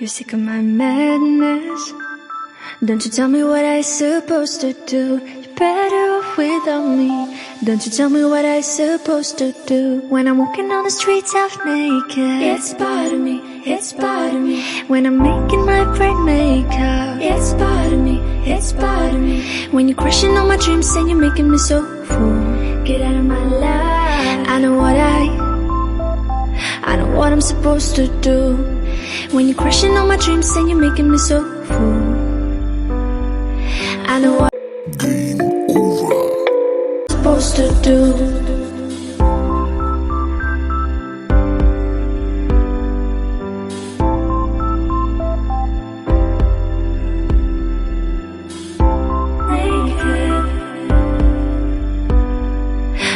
You're sick of my madness. Don't you tell me what I supposed to do. You're better off without me. Don't you tell me what I supposed to do. When I'm walking on the streets half naked, it's part of me, it's part of me. When I'm making my brain makeup, it's part of me, it's part of me. When you're crushing on my dreams and you're making me so full, get out of my life. I know what I'm supposed to do. When you're crushing on my dreams and you're making me so full, I know what I'm supposed to do.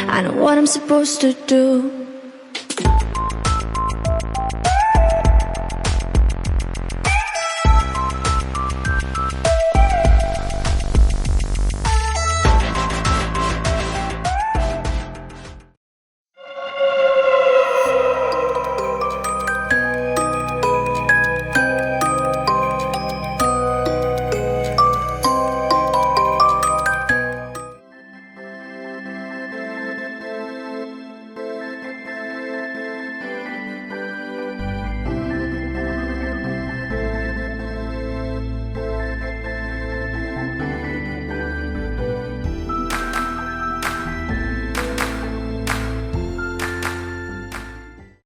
I know what I'm supposed to do.